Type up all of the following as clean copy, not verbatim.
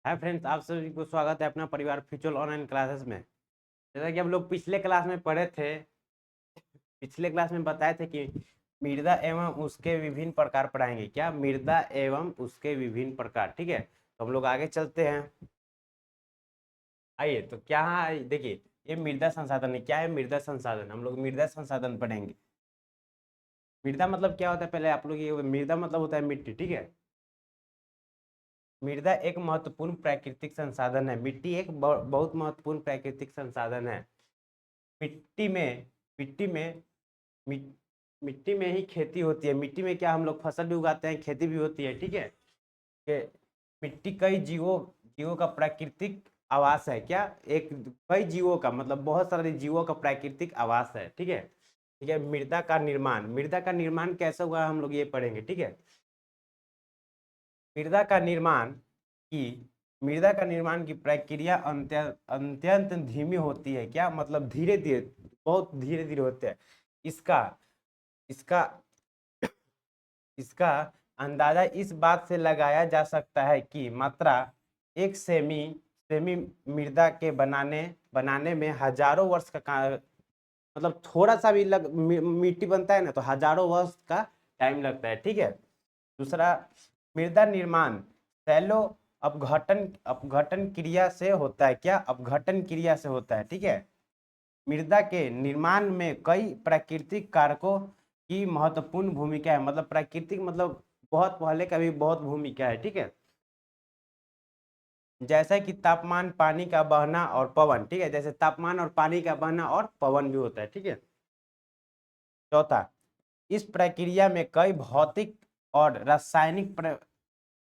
Hi friends, आप सभी को स्वागत है अपना परिवार फ्यूचर ऑनलाइन क्लासेस में। जैसा कि हम लोग पिछले क्लास में पढ़े थे, पिछले क्लास में बताए थे कि मृदा एवं उसके विभिन्न प्रकार पढ़ाएंगे। क्या? मृदा एवं उसके विभिन्न प्रकार। ठीक है, तो हम लोग आगे चलते हैं। आइए, तो क्या देखिए, ये मृदा संसाधन है। क्या है मृदा संसाधन? हम लोग मृदा संसाधन पढ़ेंगे। मृदा मतलब क्या होता है, पहले आप लोग ये, मृदा मतलब होता है मिट्टी। ठीक है, मृदा एक महत्वपूर्ण प्राकृतिक संसाधन है। मिट्टी एक बहुत महत्वपूर्ण प्राकृतिक संसाधन है। मिट्टी में मिट्टी में मिट- मिट्टी में ही खेती होती है। मिट्टी में क्या, हम लोग फसल भी उगाते हैं, खेती भी होती है। ठीक है, कि मिट्टी कई जीवों जीवों का प्राकृतिक आवास है। क्या? एक कई जीवों का मतलब बहुत सारे जीवों का प्राकृतिक आवास है। ठीक है। ठीक है, मृदा का निर्माण कैसे हुआ हम लोग ये पढ़ेंगे। ठीक है, मृदा का निर्माण की मृदा का निर्माण की प्रक्रिया अत्यंत धीमी होती है। क्या मतलब? धीरे धीरे, बहुत धीरे धीरे होते हैं। इसका इसका इसका अंदाजा इस बात से लगाया जा सकता है कि मात्रा एक सेमी सेमी मृदा के बनाने बनाने में हजारों वर्ष मतलब थोड़ा सा भी मिट्टी बनता है ना, तो हजारों वर्ष का टाइम लगता है। ठीक है। दूसरा, मृदा निर्माण सैलो अपघटन अपघटन क्रिया से होता है। क्या? अपघटन क्रिया से होता है। ठीक है, मृदा के निर्माण में कई प्राकृतिक कारकों की महत्वपूर्ण भूमिका है। मतलब प्राकृतिक मतलब बहुत पहले का भी बहुत भूमिका है। ठीक है, जैसा कि तापमान, पानी का बहना और पवन। ठीक है, जैसे तापमान और पानी का बहना और पवन भी होता है। ठीक है। चौथा, इस प्रक्रिया में कई भौतिक और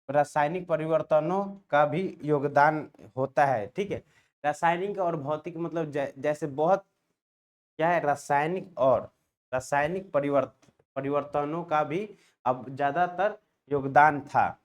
रासायनिक परिवर्तनों का भी योगदान होता है। ठीक है, रासायनिक और भौतिक मतलब जैसे बहुत क्या है, रासायनिक परिवर्तनों का भी अब ज्यादातर योगदान था।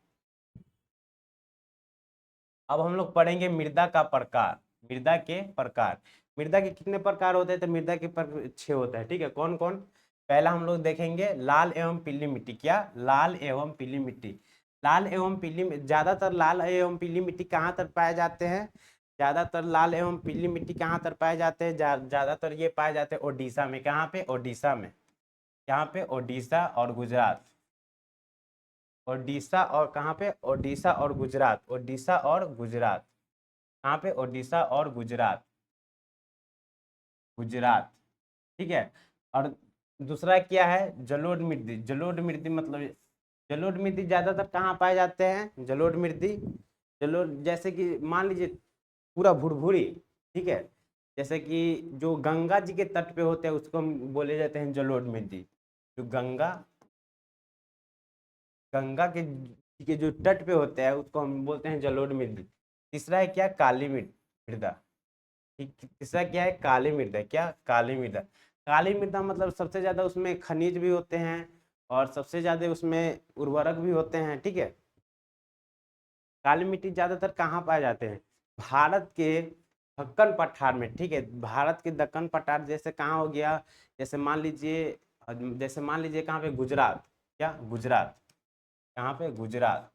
अब हम लोग पढ़ेंगे मृदा का प्रकार। मृदा के प्रकार। मृदा के कितने प्रकार होते हैं? तो मृदा के 6 होते हैं। ठीक है, कौन कौन? पहला हम लोग देखेंगे लाल एवं पीली मिट्टी। क्या? लाल एवं पीली मिट्टी। लाल एवं ज्यादातर लाल एवं पीली मिट्टी कहाँ तर पाए जाते हैं? ज्यादातर लाल एवं पीली मिट्टी कहाँ तर पाए जाते हैं? ज्यादातर ये पाए जाते हैं ओडिशा में। कहाँ पे? ओडिशा में। यहाँ पे ओडिशा और गुजरात। ओडिशा और कहाँ पे? ओडिशा और गुजरात। ओडिशा और गुजरात। कहाँ पे? ओडिशा और गुजरात। गुजरात। ठीक है। और दूसरा क्या है? जलोढ़ मृदा। जलोढ़ मृदा मतलब, जलोढ़ मृदा ज्यादातर कहाँ पाए जाते हैं? जलोढ़ मृदा, जलोढ़ जैसे कि मान लीजिए पूरा भुरभुरी। ठीक है, जैसे कि जो गंगा जी के तट पे होते हैं उसको हम बोले जाते हैं जलोढ़ मृदा। जो गंगा के जो तट पे होते हैं उसको हम बोलते हैं जलोढ़ मृदा। तीसरा है क्या? काली मृदा। ठीक, तीसरा क्या है? काली मृदा। क्या? काली मृदा। काली मृदा मतलब सबसे ज्यादा उसमें खनिज भी होते हैं और सबसे ज्यादा उसमें उर्वरक भी होते हैं। ठीक है, काली मिट्टी ज्यादातर कहाँ पाए जाते हैं? भारत के दक्कन पठार में। ठीक है, भारत के दक्कन पठार जैसे कहाँ हो गया, जैसे मान लीजिए, कहाँ पे? गुजरात। क्या? गुजरात। कहाँ पे? गुजरात।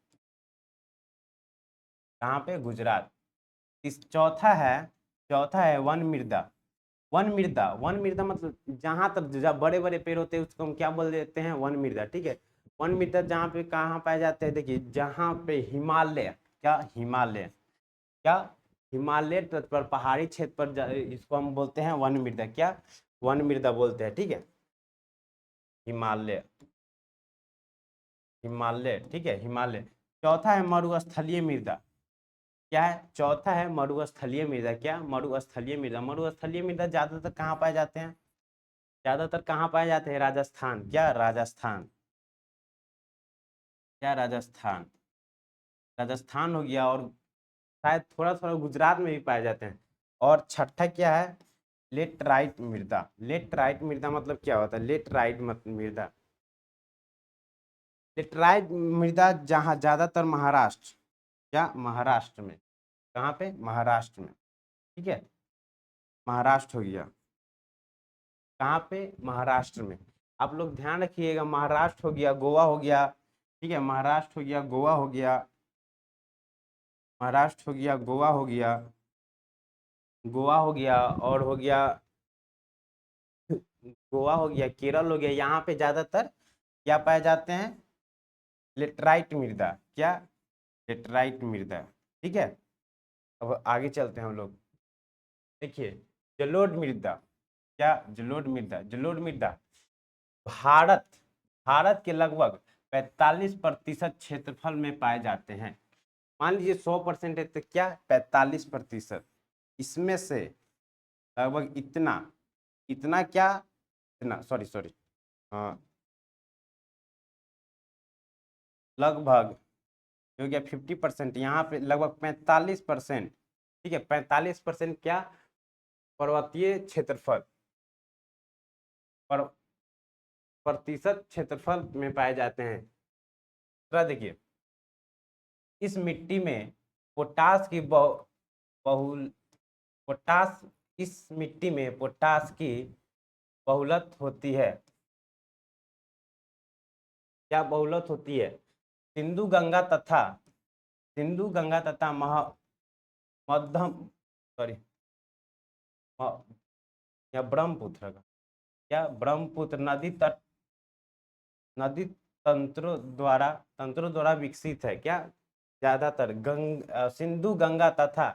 कहाँ पे? गुजरात। चौथा है वन मृदा। वन मृदा मतलब जहां तक बड़े बड़े पेड़ होते हैं उसको हम क्या बोल देते हैं? वन मृदा। ठीक है, वन मृदा जहाँ पे कहाँ पाए जाते हैं? देखिए, जहाँ पे हिमालय। क्या? हिमालय। क्या? हिमालय पर पहाड़ी क्षेत्र पर इसको हम बोलते हैं वन मृदा। क्या? वन मृदा बोलते हैं। ठीक है, हिमालय। हिमालय। ठीक है, हिमालय। चौथा है मरुस्थलीय मृदा। क्या है? चौथा है मरुस्थलीय मृदा। क्या? मरुस्थलीय मृदा ज्यादातर कहाँ पाए जाते हैं? ज्यादातर कहाँ पाए जाते हैं? राजस्थान। क्या? राजस्थान। क्या? राजस्थान। राजस्थान हो गया, और शायद थोड़ा थोड़ा गुजरात में भी पाए जाते हैं। और छठा क्या है? लेटराइट मृदा। लेटराइट मृदा मतलब क्या होता है? लेटराइट मृदा। लेटराइट मृदा जहाँ ज्यादातर महाराष्ट्र। क्या? महाराष्ट्र में। कहाँ पे? महाराष्ट्र में। ठीक है, महाराष्ट्र हो गया। कहाँ पे? महाराष्ट्र में। आप लोग ध्यान रखिएगा, महाराष्ट्र हो गया, गोवा हो गया। ठीक है, महाराष्ट्र हो गया, गोवा हो गया, महाराष्ट्र हो गया, गोवा हो गया, गोवा हो गया, और हो गया गोवा हो गया, केरल हो गया। यहाँ पे ज्यादातर क्या पाए जाते हैं? लेटराइट मृदा। क्या? लेटराइट मृदा। ठीक है, अब आगे चलते हैं हम लोग। देखिए, जलोढ़ मृदा। क्या? जलोढ़ मृदा। जलोढ़ मृदा भारत भारत के लगभग 45% क्षेत्रफल में पाए जाते हैं। मान लीजिए 100% है तो क्या 45%, इसमें से लगभग इतना, इतना क्या, इतना, सॉरी सॉरी, हाँ, लगभग हो गया 50%, यहाँ पे लगभग 45%। ठीक है, 45% क्या? पर्वतीय क्षेत्रफल, पर प्रतिशत क्षेत्रफल में पाए जाते हैं। दूसरा देखिए, इस मिट्टी में पोटास की बहुल पोटास इस मिट्टी में पोटास की बहुलत होती है। क्या बहुलत होती है? सिंधु गंगा तथा सिंधु गंगा तथा मध्यम, सॉरी, या ब्रह्मपुत्र का, क्या ब्रह्मपुत्र नदी तंत्रों द्वारा विकसित है। क्या? ज्यादातर सिंधु गंगा तथा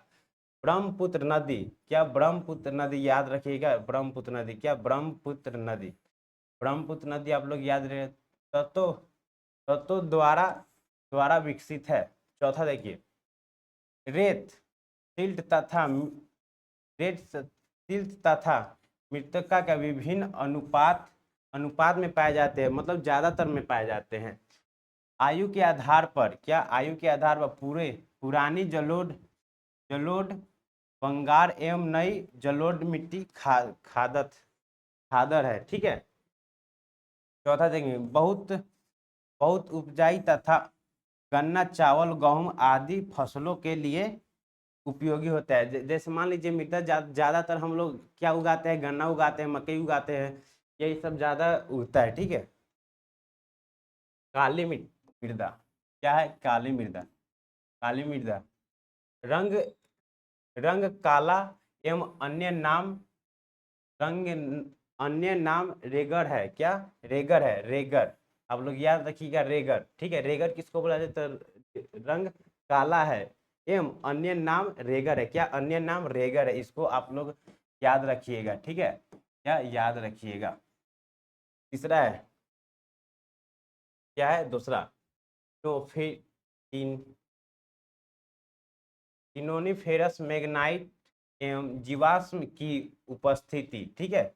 ब्रह्मपुत्र नदी। क्या? ब्रह्मपुत्र नदी, याद रखिएगा, ब्रह्मपुत्र नदी। क्या? ब्रह्मपुत्र नदी। ब्रह्मपुत्र नदी आप लोग याद रहे, तत्व तत्व द्वारा द्वारा विकसित है। चौथा देखिए, रेत सिल्ट तथा रेत सिल्ट तथा मृत्तिका का विभिन्न अनुपात अनुपात में पाए जाते हैं, मतलब ज्यादातर में पाए जाते हैं। आयु के आधार पर, क्या? आयु के आधार पर पुरानी जलोढ़ बंगार एवं नई जलोढ़ मिट्टी खादर है। ठीक है, चौथा देखेंगे, बहुत बहुत उपजाई तथा गन्ना, चावल, गेहूं आदि फसलों के लिए उपयोगी होता है। जैसे मान लीजिए मृदा ज्यादातर हम लोग क्या उगाते हैं? गन्ना उगाते हैं, मकई उगाते हैं, यही सब ज्यादा उगता है। ठीक है, काली मृदा। क्या है? काली मृदा। काली मृदा रंग रंग काला एवं रंग अन्य नाम रेगर है। क्या? रेगर है, रेगर। आप लोग याद रखिएगा, रेगर। ठीक है, रेगर किसको बोला जाता है? रंग काला है एवं अन्य नाम रेगर है। क्या? अन्य नाम रेगर है, इसको आप लोग याद रखिएगा। ठीक है, क्या याद रखिएगा। तीसरा है, क्या है दूसरा? तो फिर इनोनीफेरस मैग्नाइट एवं जीवाश्म की उपस्थिति। ठीक है,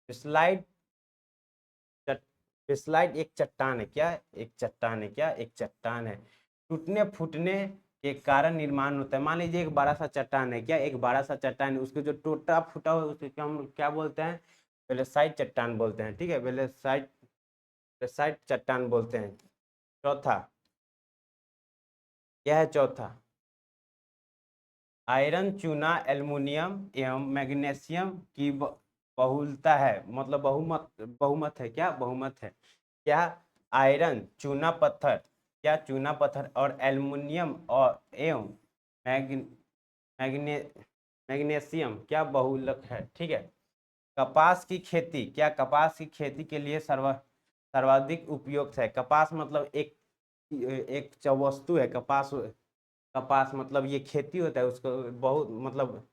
स्लाइड स्लाइड एक चट्टान है। क्या? एक चट्टान है। क्या? एक चट्टान है, टूटने फूटने के कारण निर्माण होता है। मान लीजिए एक बड़ा सा चट्टान है। क्या? एक बड़ा सा चट्टान है, उसके जो टूटा फूटा हुआ उसको हम क्या बोलते हैं? बेलेसाइट चट्टान बोलते हैं। ठीक है, बेलेसाइट चट्टान बोलते हैं। चौथा, क्या है चौथा? आयरन, चूना, एल्युमिनियम एवं मैग्नीशियम की बहुलता है, मतलब बहुमत है। क्या? बहुमत है। क्या? आयरन, चूना पत्थर, क्या? चूना पत्थर और एल्युमिनियम और एवं मैग्ने मैग्नीशियम क्या? बहुलक है। ठीक है, कपास की खेती। क्या? कपास की खेती के लिए सर्वाधिक उपयुक्त है। कपास मतलब एक एक वस्तु है। कपास कपास मतलब ये खेती होता है, उसको बहुत मतलब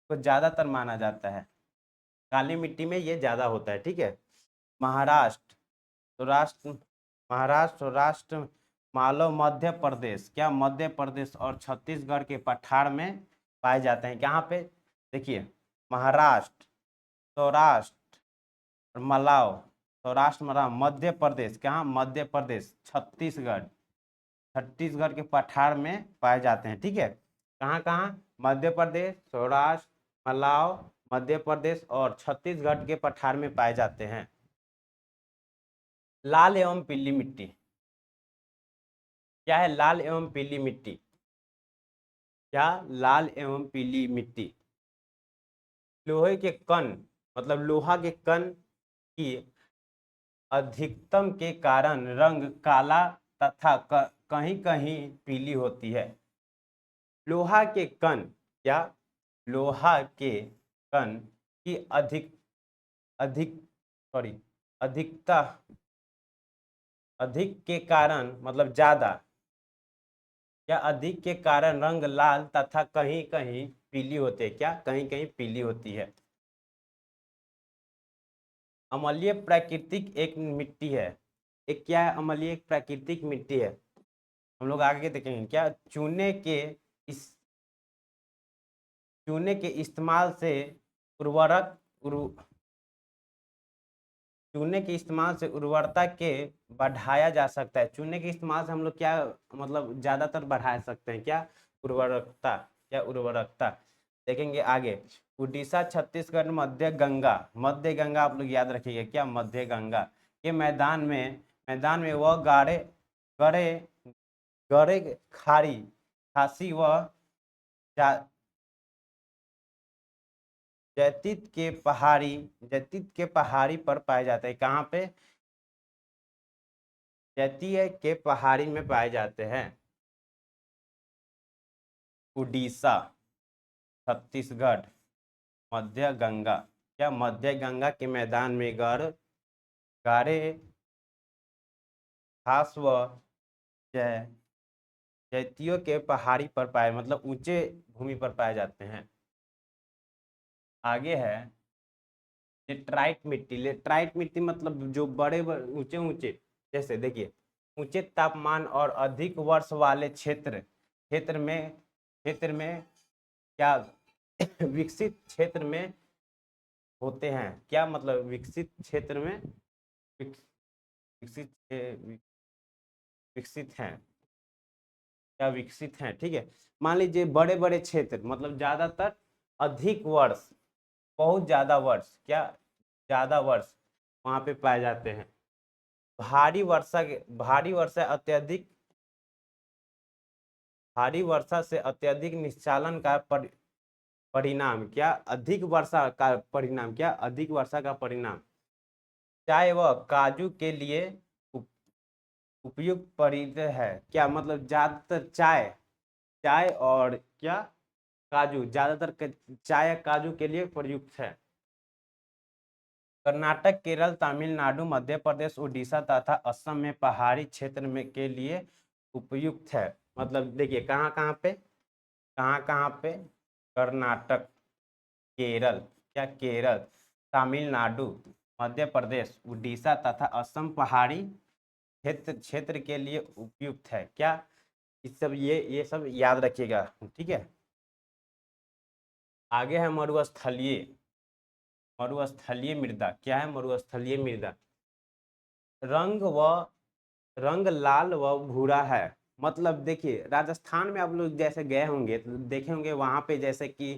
को ज्यादातर माना जाता है। काली मिट्टी में ये ज्यादा होता है। ठीक है, महाराष्ट्र तो राष्ट्र महाराष्ट्र राष्ट्र मालव, मध्य प्रदेश। क्या? मध्य प्रदेश और छत्तीसगढ़ के पठार में पाए जाते हैं। कहाँ पे? देखिए, महाराष्ट्र, सौराष्ट्र और मलाव, सौराष्ट्र मलाव, मध्य प्रदेश। कहाँ? मध्य प्रदेश, छत्तीसगढ़ के पठार में पाए जाते हैं। ठीक है, कहाँ कहाँ? मध्य प्रदेश, सौराष्ट्र, मलाव, मध्य प्रदेश और छत्तीसगढ़ के पठार में पाए जाते हैं। लाल एवं पीली मिट्टी। क्या है? लाल एवं पीली मिट्टी। क्या? लाल एवं पीली मिट्टी लोहे के कण, मतलब लोहा के कण की अधिकतम के कारण रंग काला तथा कहीं कहीं पीली होती है। लोहा के कण, क्या लोहा के कण की अधिक सॉरी अधिकता अधिक के कारण मतलब ज्यादा या अधिक के कारण रंग लाल तथा कहीं कहीं पीली होती है। क्या कहीं कहीं पीली होती है। अम्लीय प्राकृतिक एक मिट्टी है। एक क्या है? अम्लीय एक प्राकृतिक मिट्टी है। हम लोग आगे देखेंगे। क्या इस चूने के इस्तेमाल से उर्वरक चूने के इस्तेमाल से उर्वरता के बढ़ाया जा सकता है। चूने के इस्तेमाल से हम लोग क्या मतलब ज्यादातर बढ़ा सकते हैं। क्या उर्वरकता, क्या उर्वरकता। देखेंगे आगे। उड़ीसा, छत्तीसगढ़, मध्य गंगा आप लोग याद रखिएगा। क्या मध्य गंगा के मैदान में वह गाढ़े गड़े गड़े खारी खासी व जैतित के पहाड़ी पर पाए जाते हैं। कहाँ पे? जैतीय के पहाड़ी में पाए जाते हैं। उड़ीसा, छत्तीसगढ़, मध्य गंगा। क्या मध्य गंगा के मैदान में गाढ़े घास व जैतियों के पहाड़ी पर पाए मतलब ऊंचे भूमि पर पाए जाते हैं। आगे है लेटराइट मिट्टी। लेटराइट मिट्टी मतलब जो बड़े ऊंचे ऊंचे, जैसे देखिए ऊंचे तापमान और अधिक वर्ष वाले क्षेत्र में क्या विकसित क्षेत्र में होते हैं। क्या मतलब विकसित क्षेत्र में विकसित विकसित हैं। क्या विकसित हैं? ठीक है। मान लीजिए बड़े बड़े क्षेत्र मतलब ज्यादातर अधिक वर्ष, बहुत ज्यादा वर्ष, क्या ज्यादा वर्ष वहां पे पाए जाते हैं। भारी वर्षा से अत्यधिक निस्चालन का परिणाम। क्या अधिक वर्षा का परिणाम, क्या अधिक वर्षा का परिणाम चाय व काजू के लिए उपयुक्त परिदृ है। क्या मतलब ज्यादातर चाय और क्या काजू, ज्यादातर चाय काजू के लिए प्रयुक्त है। कर्नाटक, केरल, तमिलनाडु, मध्य प्रदेश, उड़ीसा तथा असम में पहाड़ी क्षेत्र में के लिए उपयुक्त है। मतलब देखिए कहाँ कहाँ पे कर्नाटक, केरल, क्या केरल, तमिलनाडु, मध्य प्रदेश, उड़ीसा तथा असम पहाड़ी क्षेत्र के लिए उपयुक्त है। क्या इस सब ये सब याद रखिएगा। ठीक है। आगे है मरुस्थलीय मृदा। क्या है मरुस्थलीय मृदा? रंग लाल व भूरा है। मतलब देखिए राजस्थान में आप लोग जैसे गए होंगे तो देखे होंगे वहां पे जैसे कि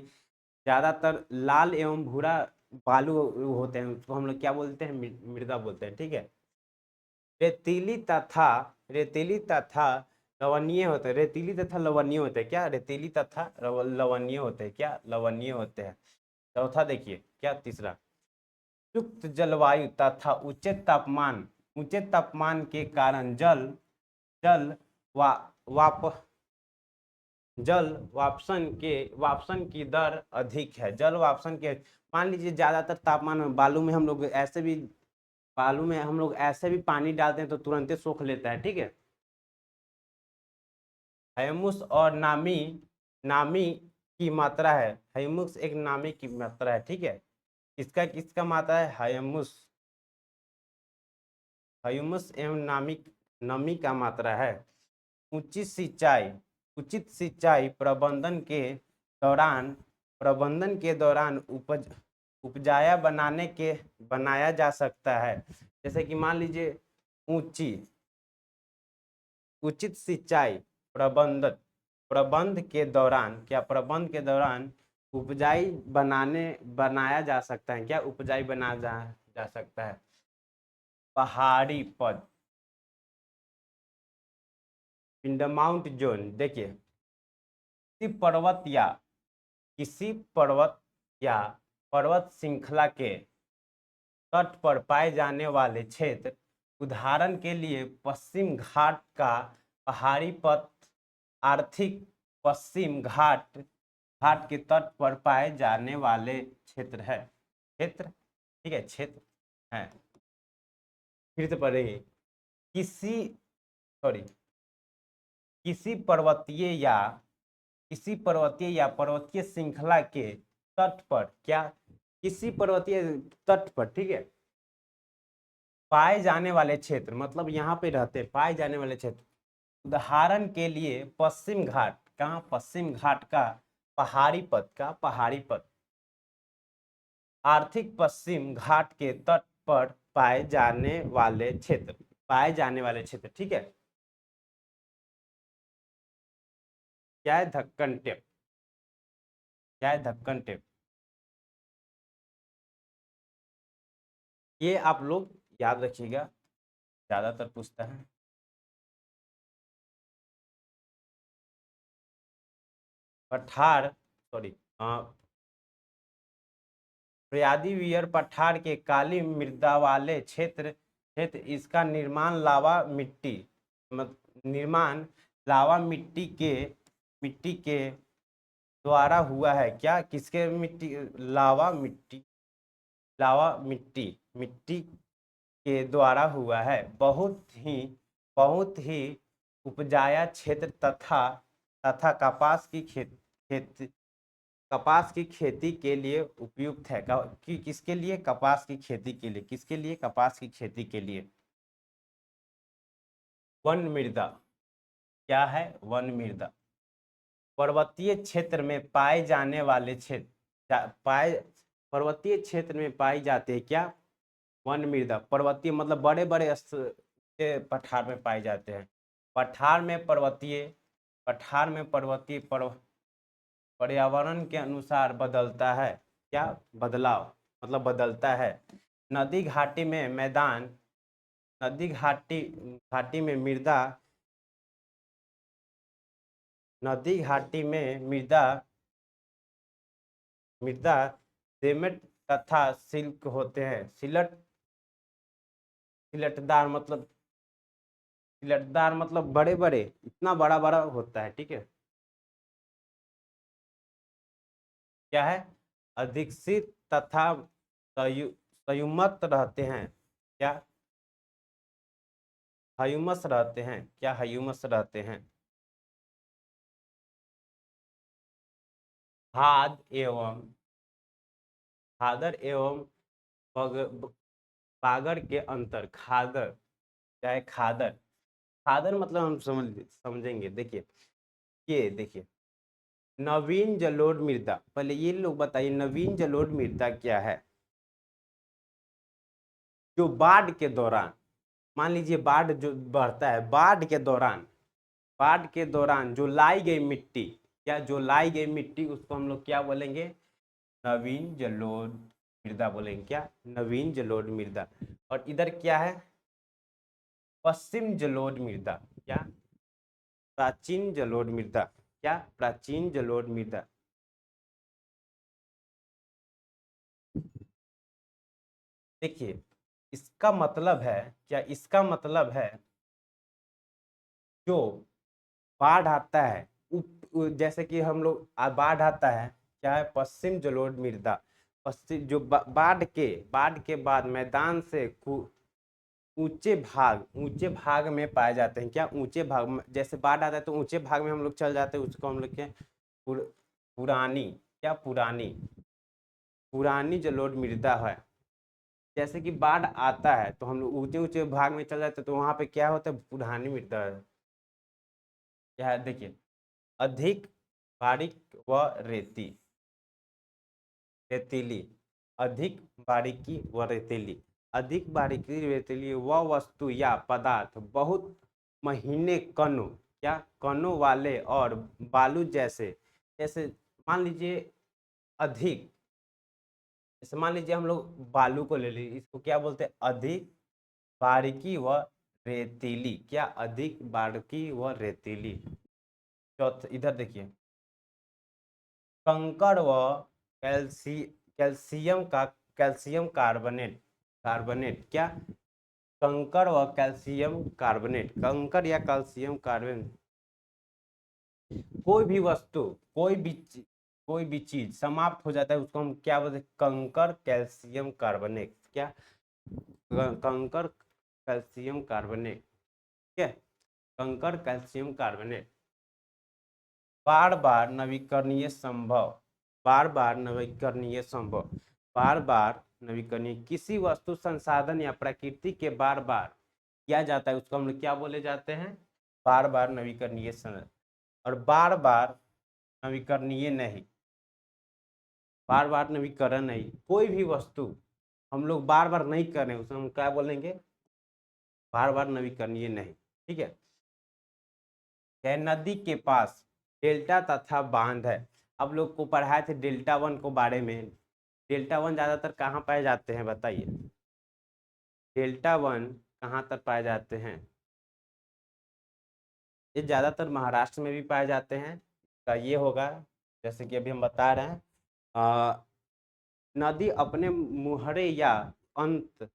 ज्यादातर लाल एवं भूरा बालू होते हैं। उसको हम लोग क्या बोलते हैं? मृदा बोलते हैं। ठीक है। रेतीली तथा रेतीली तथा लवणीय होते हैं। रेतीली तथा लवणीय होते हैं। क्या रेतीली तथा लवणीय होते हैं। क्या लवणीय होते हैं। चौथा देखिए, क्या तीसरा, युक्त जलवायु तथा ऊंचे तापमान के कारण जल वा, वाप जल वापसन की दर अधिक है। जल वापसन के मान लीजिए ज्यादातर तापमान में बालू में हम लोग ऐसे भी पानी डालते हैं तो तुरंत सोख लेता है। ठीक है। हैमुस और नामी की मात्रा है। हैमुस एक नामी की मात्रा है। ठीक है। किसका मात्रा है? हयूमस एवं नमी का मात्रा है। उचित सिंचाई प्रबंधन के दौरान उपजाया बनाया जा सकता है। जैसे कि मान लीजिए उचित सिंचाई प्रबंध के दौरान उपजाई बनाया जा सकता है। क्या उपजाई बनाया जा सकता है। पहाड़ी पद इन द माउंट जोन। देखिए किसी पर्वत श्रृंखला के तट पर पाए जाने वाले क्षेत्र उदाहरण के लिए पश्चिम घाट का पहाड़ी पथ आर्थिक पश्चिम घाट घाट के तट पर पाए जाने वाले क्षेत्र है। क्षेत्र, ठीक है, क्षेत्र है। फिर से पढ़ेंगे। किसी सॉरी किसी पर्वतीय या पर्वतीय श्रृंखला के तट पर, क्या, किसी पर्वतीय तट पर, ठीक है, पाए जाने वाले क्षेत्र, मतलब यहाँ पे रहते पाए जाने वाले क्षेत्र। उदाहरण के लिए पश्चिम घाट, कहाँ, पश्चिम घाट का पहाड़ी पथ आर्थिक पश्चिम घाट के तट पर पाए जाने वाले क्षेत्र, ठीक है। क्या है दक्कन टेप, क्या है दक्कन टेप, ये आप लोग याद रखिएगा, ज्यादातर पूछता है। पठार सॉरी प्रयादी वियर पठार के काली मृदा वाले क्षेत्र इसका निर्माण लावा मिट्टी के द्वारा हुआ है। क्या, किसके मिट्टी, लावा मिट्टी के द्वारा हुआ है। बहुत ही उपजाया क्षेत्र तथा कपास की खेती के लिए उपयुक्त है। कि किसके लिए, कपास की खेती के लिए, किसके लिए, कपास की खेती के लिए। वन मृदा, क्या है, वन मृदा पर्वतीय क्षेत्र में पाए जाने वाले पर्वतीय क्षेत्र में पाई जाती है। क्या, वन मृदा पर्वतीय मतलब बड़े बड़े के पठार में पाए जाते हैं। पठार में पर्वतीय पर्यावरण के अनुसार बदलता है। क्या, बदलाव मतलब बदलता है। नदी घाटी में मैदान नदी घाटी में मृदा नदी घाटी में मृदा सेमेंट तथा सिल्क होते हैं। सिलटदार मतलब बड़े बड़े, इतना बड़ा बड़ा होता है, ठीक है। क्या है, अधिकसित तथा संयुमत रहते हैं। क्या, हयूमस रहते हैं। क्या, हयूमस रहते हैं। खाद एवं खादर एवं बागर के अंतर। खादर, क्या है, खादर मतलब हम समझेंगे। देखिए, ये देखिए, नवीन जलोढ़ मृदा, पहले ये लोग बताइए नवीन जलोढ़ मृदा क्या है। जो बाढ़ के दौरान, मान लीजिए बाढ़ जो बढ़ता है, बाढ़ के दौरान जो लाई गई मिट्टी, क्या, जो लाई गई मिट्टी, उसको हम लोग क्या बोलेंगे, नवीन जलोढ़ मृदा बोलेंगे। क्या, नवीन जलोढ़ मृदा। और इधर क्या है, पश्चिम जलोढ़ मृदा। क्या, प्राचीन जलोढ़ मृदा। क्या, प्राचीन जलोढ़ मृदा। देखिए, इसका मतलब है, क्या, इसका मतलब है जो बाढ़ आता है, जैसे कि हम लोग बाढ़ आता है, क्या है, पश्चिम जलोढ़ मृदा। पश्चिम जो बाढ़ के बाद मैदान से ऊंचे भाग में पाए जाते हैं। क्या, ऊंचे भाग में, जैसे बाढ़ आता है तो ऊंचे भाग में हम लोग चल जाते हैं, उसको हम लोग के पुरानी, क्या, पुरानी जलोढ़ मृदा है। जैसे कि बाढ़ आता है तो हम लोग ऊंचे ऊंचे भाग में चल जाते हैं, तो वहां पे क्या होता है, पुरानी मृदा है। क्या है, देखिए, अधिक बारीक व रेतीली, अधिक बारीकी व रेतीली, अधिक बारीकी रेतीली वह वस्तु या पदार्थ बहुत महीने कणों, क्या, कणों वाले और बालू जैसे, जैसे मान लीजिए अधिक, जैसे मान लीजिए हम लोग बालू को ले लीजिए, इसको क्या बोलते हैं, अधिक बारीकी व रेतीली। क्या, अधिक बारीकी व रेतीली। चौथ इधर देखिए, कंकड़ व कैल्शियम कार्बोनेट, क्या, कंकर व कैल्शियम कार्बोनेट, कंकर या कैल्शियम कार्बोनेट, कोई भी वस्तु, कोई भी चीज समाप्त हो जाता है उसको हम क्या बोलते हैं, कंकर कैल्शियम कार्बोनेट, क्या कंकर कैल्शियम कार्बोनेट, ठीक है, कंकर कैल्शियम कार्बोनेट। बार बार नवीकरणीय संभव, बार बार नवीकरणीय संभव, बार बार नवीकरणीय, किसी वस्तु संसाधन या प्रकृति के बार बार किया जाता है उसको हम लोग क्या बोले जाते हैं, बार बार नवीकरणीय संभव। और बार बार नवीकरणीय नहीं, बार बार नवीकरण नहीं, कोई भी वस्तु हम लोग बार बार नहीं कर रहे हैं उसको हम क्या बोलेंगे, बार बार नवीकरणीय नहीं, ठीक है। क्या नदी के पास डेल्टा तथा बांध है, अब लोग को पढ़ाए थे डेल्टा वन को बारे में, डेल्टा वन ज्यादातर कहाँ पाए जाते हैं बताइए, डेल्टा वन कहाँ तक पाए जाते हैं, ये ज्यादातर महाराष्ट्र में भी पाए जाते हैं, का ये होगा जैसे कि अभी हम बता रहे हैं, नदी अपने मुहरे या अंत,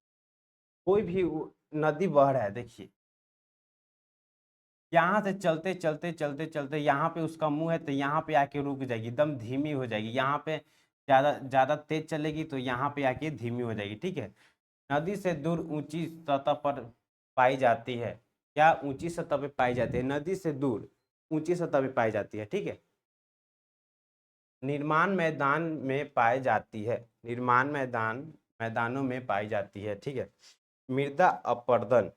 कोई भी नदी बह रहा है, देखिए यहाँ से चलते चलते चलते चलते यहाँ पे उसका मुंह है तो यहाँ पे आके रुक जाएगी, एकदम धीमी हो जाएगी, यहाँ पे ज्यादा ज्यादा तेज चलेगी तो यहाँ पे आके धीमी हो जाएगी, ठीक है। नदी से दूर ऊंची सतह पर पाई जाती है, क्या ऊंची सतह पे पाई जाती है, नदी से दूर ऊंची सतह पे पाई जाती है, ठीक है। निर्माण मैदान में पाई जाती है, निर्माण मैदानों में पाई जाती है, ठीक है। मृदा अपरदन,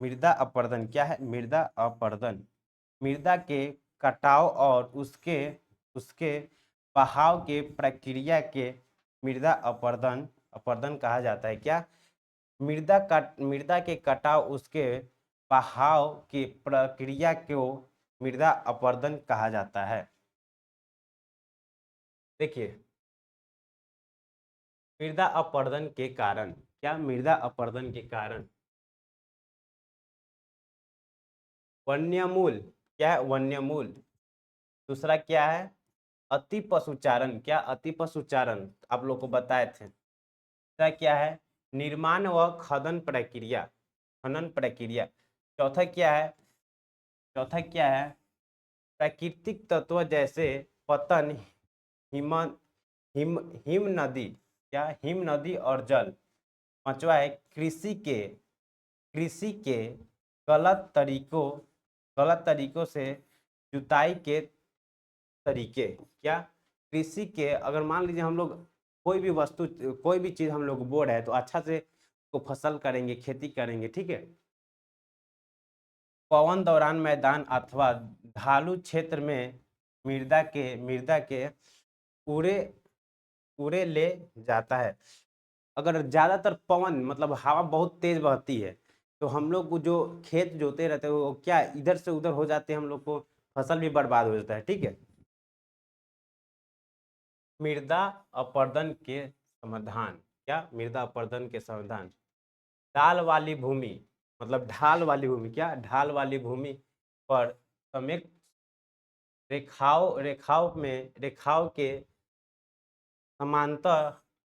मृदा अपरदन क्या है, मृदा अपरदन, मृदा के कटाव और उसके उसके बहाव के प्रक्रिया के मृदा अपरदन, अपरदन कहा जाता है, क्या मृदा के कटाव उसके बहाव की प्रक्रिया को मृदा अपरदन कहा जाता है। देखिए मृदा अपरदन के कारण, क्या मृदा अपरदन के कारण वन्यमूल, क्या है वन्यमूल, दूसरा क्या है अति पशुचारण, क्या अति पशुचारण आप लोग को बताए थे, तीसरा क्या है निर्माण व खनन प्रक्रिया, खनन प्रक्रिया, चौथा क्या है, चौथा क्या है प्राकृतिक तत्व जैसे पतन, हिम हिम हिम नदी, क्या हिम नदी और जल, पांचवा है कृषि के गलत तरीकों से जुताई के तरीके, क्या कृषि के, अगर मान लीजिए हम लोग कोई भी वस्तु कोई भी चीज हम लोग बो रहे हैं तो अच्छा से को फसल करेंगे, खेती करेंगे, ठीक है। पवन दौरान मैदान अथवा ढालू क्षेत्र में मृदा के पूरे पूरे ले जाता है, अगर ज्यादातर पवन मतलब हवा बहुत तेज बहती है तो हम लोग को जो खेत जोते रहते हैं वो क्या इधर से उधर हो जाते हैं, हम लोग को फसल भी बर्बाद हो जाता है, ठीक है। मृदा अपरदन के समाधान, क्या मृदा अपरदन के समाधान, ढाल वाली भूमि, मतलब ढाल वाली भूमि, क्या ढाल वाली भूमि पर समेत रेखाओं के समांतर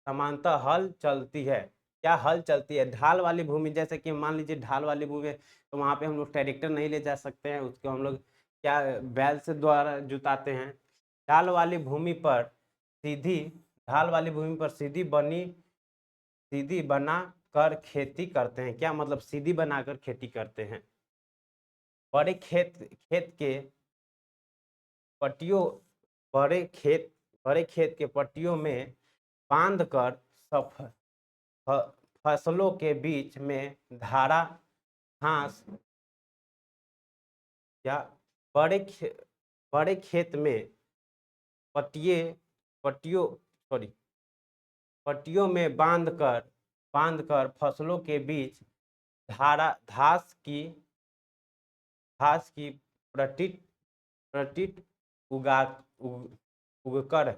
समांतर हल चलती है, क्या हल चलती है, ढाल वाली भूमि, जैसे कि मान लीजिए ढाल वाली भूमि है तो वहां पे हम लोग ट्रैक्टर नहीं ले जा सकते हैं, उसको हम लोग क्या बैल से द्वारा जुताते हैं। ढाल वाली भूमि पर सीधी ढाल वाली भूमि पर सीधी बना कर खेती करते हैं, क्या मतलब सीधी बनाकर खेती करते हैं। बड़े खेत के पट्टियों बड़े खेत के पट्टियों में बांध कर फसलों के बीच में धारा घास, या बड़े खे, बड़े खेत में पट्टिए पट्टियों सॉरी पट्टियों में बांधकर फसलों के बीच धारा घास की प्रटिट प्रटिट उगा उग, उगकर,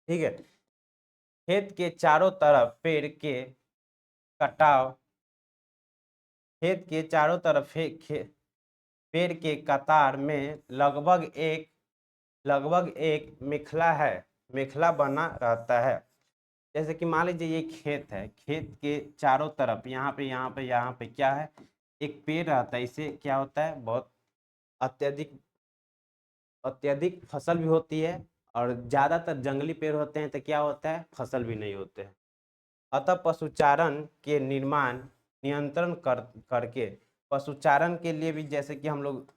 ठीक है। खेत के चारों तरफ कटाव खेत के चारों तरफ पेड़ के कतार में लगभग एक मेखला बना रहता है। जैसे कि मान लीजिए ये खेत है, खेत के चारों तरफ यहाँ पे यहाँ पे यहाँ पे क्या है, एक पेड़ रहता है, इससे क्या होता है, बहुत अत्यधिक अत्यधिक फसल भी होती है, और ज्यादातर जंगली पेड़ होते हैं तो क्या होता है, फसल भी नहीं होते हैं। अतः पशुचारण के निर्माण नियंत्रण करके, पशुचारण के लिए भी जैसे कि हम लोग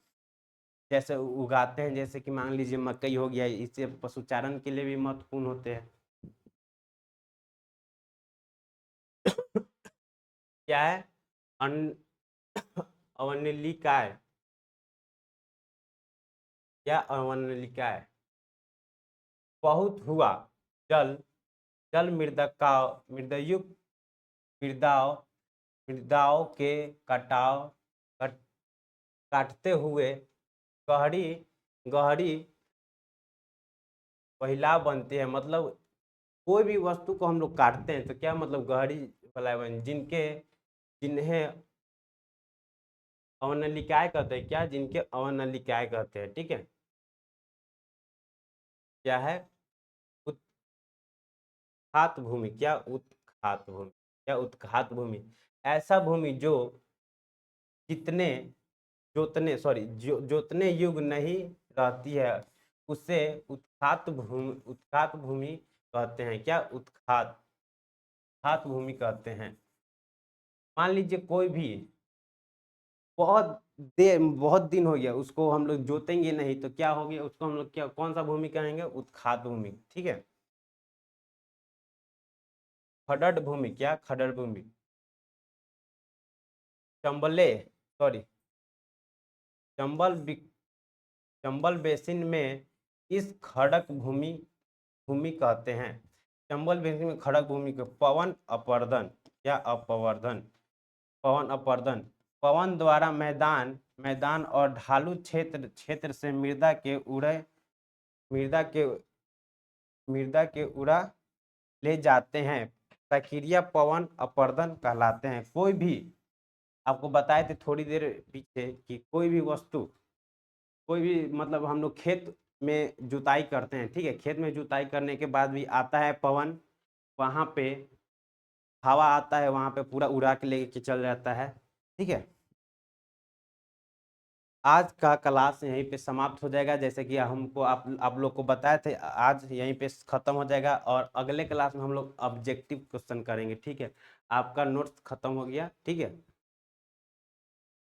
जैसे उगाते हैं, जैसे कि मान लीजिए मकई हो गया, इससे पशुचारण के लिए भी महत्वपूर्ण होते हैं। क्या है, अन अवनलिकाय, क्या अवनलिकाय, बहुत हुआ जल, जल मृदयुक्त मृदाओं मृदाओं के कटाव कट, काटते हुए गहरी गहरी फैलाव बनते हैं। मतलब कोई भी वस्तु को हम लोग काटते हैं तो क्या मतलब गहरी फैलाव जिनके जिन्हें अवनलिकाएं कहते हैं, क्या, जिनके अवनलिकाएं कहते हैं, ठीक है। क्या है, उत्खात भूमि, क्या उत्खात भूमि, क्या उत्खात भूमि, ऐसा भूमि जो जितने जोतने युग नहीं रहती है, उसे उत्खात भूमि कहते हैं। क्या, उत्खात भूमि कहते हैं। मान लीजिए कोई भी बहुत दिन हो गया, उसको हम लोग जोतेंगे नहीं तो क्या हो गया, उसको हम लोग क्या, कौन सा भूमि कहेंगे, उत्खात भूमि, ठीक है। खड़ड भूमि, क्या, खड़ड भूमि, चंबले सॉरी चंबल चंबल बेसिन में इस खड़क भूमि भूमि कहते हैं। चंबल बेसिन में खड़क भूमि को पवन अपर्दन, क्या, अपवर्धन, पवन अपर्दन, पवन द्वारा मैदान मैदान और ढालू क्षेत्र क्षेत्र से मृदा के मृदा के उड़ा ले जाते हैं, प्रक्रिया पवन अपर्दन कहलाते हैं। कोई भी, आपको बताए थे थोड़ी देर पीछे कि कोई भी वस्तु, कोई भी मतलब हम लोग खेत में जुताई करते हैं, ठीक है, खेत में जुताई करने के बाद भी आता है पवन, वहां पे हवा आता है, वहां पे पूरा उड़ा के लेके चल जाता है, ठीक है। आज का क्लास यहीं पे समाप्त हो जाएगा, जैसे कि हमको आप लोग को बताए थे, आज यहीं पे खत्म हो जाएगा, और अगले क्लास में हम लोग ऑब्जेक्टिव क्वेश्चन करेंगे, ठीक है। आपका नोट्स खत्म हो गया, ठीक है।